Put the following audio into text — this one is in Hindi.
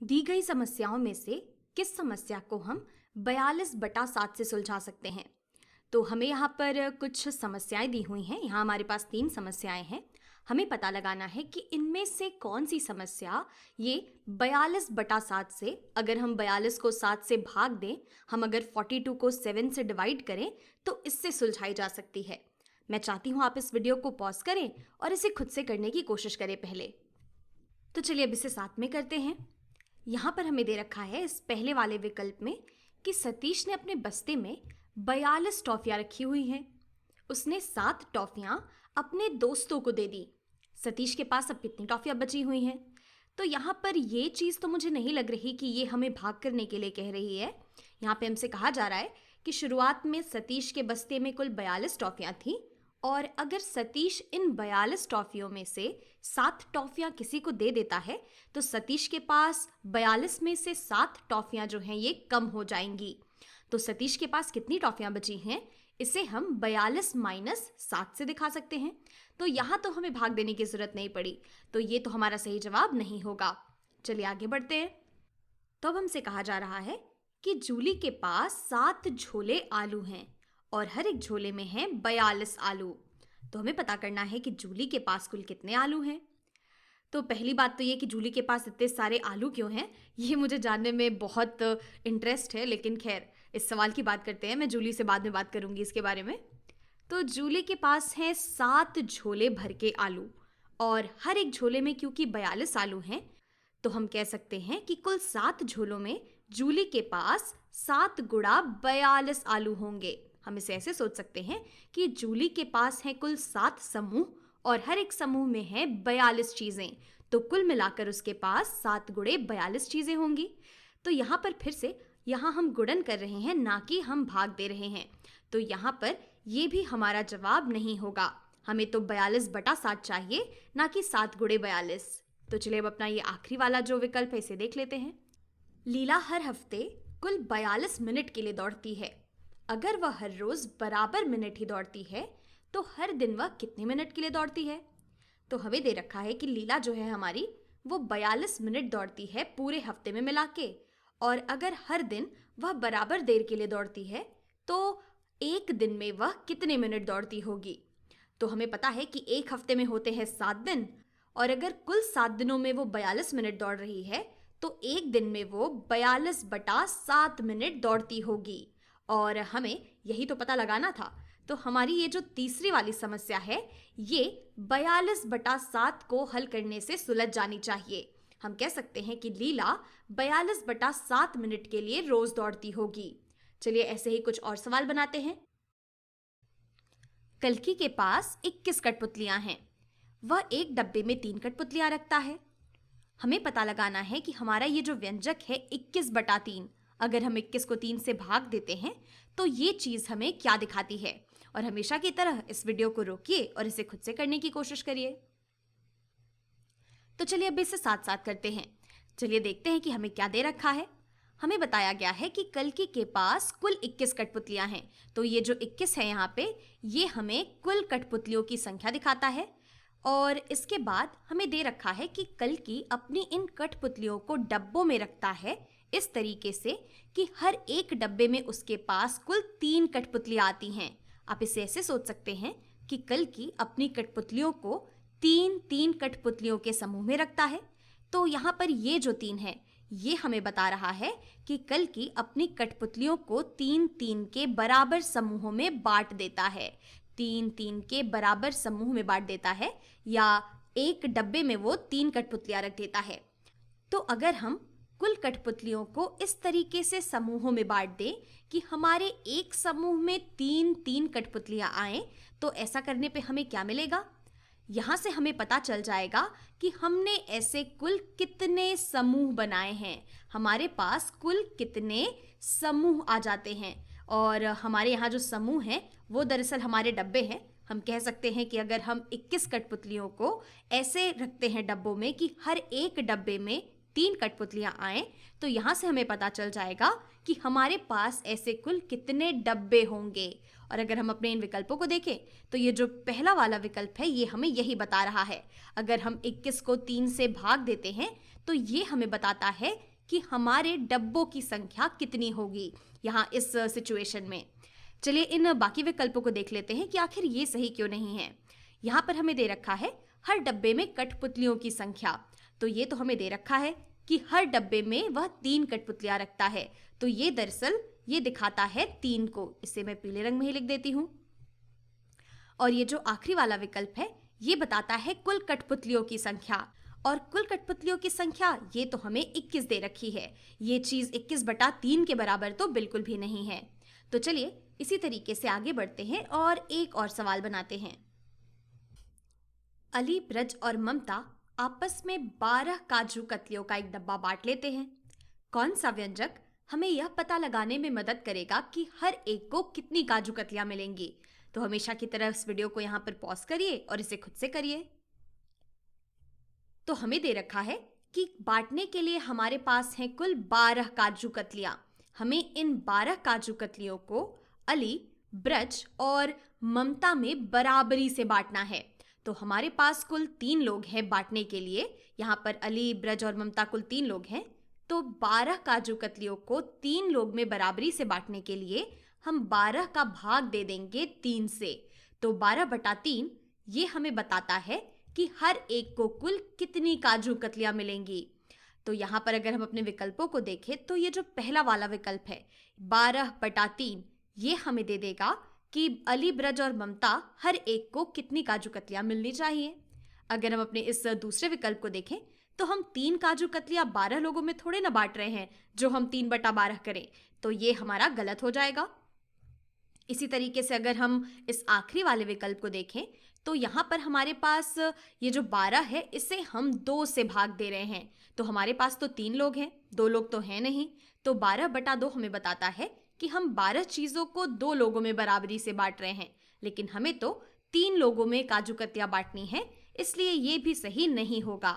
दी गई समस्याओं में से किस समस्या को हम 42/7 से सुलझा सकते हैं। तो हमें यहाँ पर कुछ समस्याएं दी हुई हैं। यहाँ हमारे पास 3 समस्याएं हैं। हमें पता लगाना है कि इनमें से कौन सी समस्या ये 42/7 से, अगर हम 42 को 7 से भाग दें, हम अगर 42 को 7 से डिवाइड करें तो इससे सुलझाई जा सकती है। मैं चाहती हूँ आप इस वीडियो को पॉज करें और इसे खुद से करने की कोशिश करें पहले। तो चलिए अब इसे साथ में करते हैं। यहाँ पर हमें दे रखा है इस पहले वाले विकल्प में कि सतीश ने अपने बस्ते में 42 टॉफियाँ रखी हुई हैं। उसने 7 टॉफियाँ अपने दोस्तों को दे दी। सतीश के पास अब कितनी टॉफियाँ बची हुई हैं? तो यहाँ पर ये चीज़ तो मुझे नहीं लग रही कि ये हमें भाग करने के लिए कह रही है। यहाँ पे हमसे कहा जा रहा है कि शुरुआत में सतीश के बस्ते में कुल 42 टॉफियाँ थीं और अगर सतीश इन 42 टॉफियों में से 7 टॉफियाँ किसी को दे देता है तो सतीश के पास 42 में से 7 टॉफियाँ जो हैं ये कम हो जाएंगी। तो सतीश के पास कितनी टॉफियाँ बची हैं, इसे हम 42 माइनस 7 से दिखा सकते हैं। तो यहाँ तो हमें भाग देने की जरूरत नहीं पड़ी, तो ये तो हमारा सही जवाब नहीं होगा। चलिए आगे बढ़ते हैं। तो अब हमसे कहा जा रहा है कि जूली के पास 7 झोले आलू हैं और हर एक झोले में हैं 42 आलू। तो हमें पता करना है कि जूली के पास कुल कितने आलू हैं। तो पहली बात तो ये कि जूली के पास इतने सारे आलू क्यों हैं, ये मुझे जानने में बहुत इंटरेस्ट है, लेकिन खैर इस सवाल की बात करते हैं। मैं जूली से बाद में बात करूंगी इसके बारे में। तो जूली के पास हैं 7 झोले भर के आलू और हर एक झोले में क्योंकि 42 आलू हैं तो हम कह सकते हैं कि कुल 7 झोलों में जूली के पास 7 गुणा 42 आलू होंगे। हम इसे ऐसे सोच सकते हैं कि जूली के पास हैं कुल 7 समूह और हर एक समूह में है 42 चीज़ें, तो कुल मिलाकर उसके पास 7 गुणे 42 चीज़ें होंगी। तो यहाँ पर फिर से यहाँ हम गुणन कर रहे हैं, ना कि हम भाग दे रहे हैं। तो यहाँ पर ये भी हमारा जवाब नहीं होगा। हमें तो 42/7 चाहिए, ना कि 7 गुणे 42। तो चलिए अब अपना ये आखिरी वाला जो विकल्प है इसे देख लेते हैं। लीला हर हफ्ते कुल 42 मिनट के लिए दौड़ती है। अगर वह हर रोज बराबर मिनट ही दौड़ती है तो हर दिन वह कितने मिनट के लिए दौड़ती है? तो हमें दे रखा है कि लीला जो है हमारी वो 42 मिनट दौड़ती है पूरे हफ्ते में मिला के, और अगर हर दिन वह बराबर देर के लिए दौड़ती है तो एक दिन में वह कितने मिनट दौड़ती होगी? तो हमें पता है कि एक हफ्ते में होते हैं 7 दिन, और अगर कुल 7 दिनों में वो 42 मिनट दौड़ रही है तो एक दिन में वो 42/7 मिनट दौड़ती होगी। और हमें यही तो पता लगाना था। तो हमारी ये जो तीसरी वाली समस्या है ये 42/7 को हल करने से सुलझ जानी चाहिए। हम कह सकते हैं कि लीला 42/7 मिनट के लिए रोज दौड़ती होगी। चलिए ऐसे ही कुछ और सवाल बनाते हैं। कल्कि के पास 21 कठपुतलियां हैं। वह एक डब्बे में 3 कठपुतलियां रखता है। हमें पता लगाना है कि हमारा ये जो व्यंजक है 21/3, अगर हम 21 को 3 से भाग देते हैं तो ये चीज़ हमें क्या दिखाती है। और हमेशा की तरह इस वीडियो को रोकिए और इसे खुद से करने की कोशिश करिए। तो चलिए अब इसे साथ साथ करते हैं। चलिए देखते हैं कि हमें क्या दे रखा है। हमें बताया गया है कि कल्कि के पास कुल 21 कठपुतलियां हैं। तो ये जो 21 है यहाँ पे, ये हमें कुल कठपुतलियों की संख्या दिखाता है। और इसके बाद हमें दे रखा है कि कल्कि अपनी इन कठपुतलियों को डब्बों में रखता है इस तरीके से कि हर एक डब्बे में उसके पास कुल 3 कठपुतलियां आती हैं। आप इसे ऐसे सोच सकते हैं कि कल्कि अपनी कठपुतलियों को 3 कठपुतलियों के समूह में रखता है। तो यहाँ पर ये जो 3 है ये हमें बता रहा है कि कल्कि अपनी कठपुतलियों को 3 के बराबर समूहों में बांट देता है। 3 के बराबर समूह में बांट देता है, या एक डब्बे में वो 3 कठपुतलियां रख देता है। तो अगर हम कुल कठपुतलियों को इस तरीके से समूहों में बांट दें कि हमारे एक समूह में 3 कठपुतलियां आए, तो ऐसा करने पे हमें क्या मिलेगा? यहाँ से हमें पता चल जाएगा कि हमने ऐसे कुल कितने समूह बनाए हैं। हमारे पास कुल कितने समूह आ जाते हैं, और हमारे यहाँ जो समूह हैं वो दरअसल हमारे डब्बे हैं। हम कह सकते हैं कि अगर हम 21 कठपुतलियों को ऐसे रखते हैं डब्बों में कि हर एक डब्बे में 3 कठपुतलियां आए, तो यहाँ से हमें पता चल जाएगा कि हमारे पास ऐसे कुल कितने डब्बे होंगे। और अगर हम अपने इन विकल्पों को देखें तो ये जो पहला वाला विकल्प है ये हमें यही बता रहा है। अगर हम 21 को 3 से भाग देते हैं तो ये हमें बताता है कि हमारे डब्बों की संख्या कितनी होगी यहाँ इस सिचुएशन में। चलिए इन बाकी विकल्पों को देख लेते हैं कि आखिर ये सही क्यों नहीं है। यहाँ पर हमें दे रखा है हर डब्बे में कठपुतलियों की संख्या, तो ये तो हमें दे रखा है कि हर डब्बे में वह 3 कठपुतलियां रखता है, तो ये दरअसल ये दिखाता है 3 को। इसे मैं पीले रंग में ही लिख देती हूँ। और ये जो आखिरी वाला विकल्प है ये बताता है कुल कठपुतलियों की संख्या, और कुल कठपुतलियों की संख्या ये तो हमें 21 दे रखी है। ये चीज 21/3 के बराबर तो बिल्कुल भी नहीं है। तो चलिए इसी तरीके से आगे बढ़ते हैं और एक और सवाल बनाते हैं। अली, ब्रज और ममता आपस में 12 काजू कतलियों का एक डब्बा बांट लेते हैं। कौन सा व्यंजक हमें यह पता लगाने में मदद करेगा कि हर एक को कितनी काजू कतलियां मिलेंगी? तो हमेशा की तरह इस वीडियो को यहाँ पर पॉज करिए और इसे खुद से करिए। तो हमें दे रखा है कि बांटने के लिए हमारे पास हैं कुल 12 काजू कतलियां। हमें इन 12 काजू कतलियों को अली, ब्रज और ममता में बराबरी से बांटना है। तो हमारे पास कुल 3 लोग हैं बांटने के लिए। यहाँ पर अली, ब्रज और ममता कुल 3 लोग हैं। तो 12 काजू कतलियों को 3 लोग में बराबरी से बांटने के लिए हम 12 का भाग दे देंगे 3 से। तो 12/3 ये हमें बताता है कि हर एक को कुल कितनी काजू कतलियां मिलेंगी। तो यहाँ पर अगर हम अपने विकल्पों को देखें तो ये जो पहला वाला विकल्प है 12/3 ये हमें दे देगा कि अली, ब्रज और ममता हर एक को कितनी काजू कतलियां मिलनी चाहिए। अगर हम अपने इस दूसरे विकल्प को देखें तो हम 3 काजू कतलियां 12 लोगों में थोड़े ना बांट रहे हैं जो हम 3/12 करें, तो ये हमारा गलत हो जाएगा। इसी तरीके से अगर हम इस आखिरी वाले विकल्प को देखें तो यहाँ पर हमारे पास ये जो 12 है इसे हम 2 से भाग दे रहे हैं। तो हमारे पास तो 3 लोग हैं, 2 लोग तो हैं नहीं। तो 12/2 हमें बताता है कि हम 12 चीज़ों को 2 लोगों में बराबरी से बांट रहे हैं, लेकिन हमें तो 3 लोगों में काजू कतलियां बांटनी है, इसलिए ये भी सही नहीं होगा।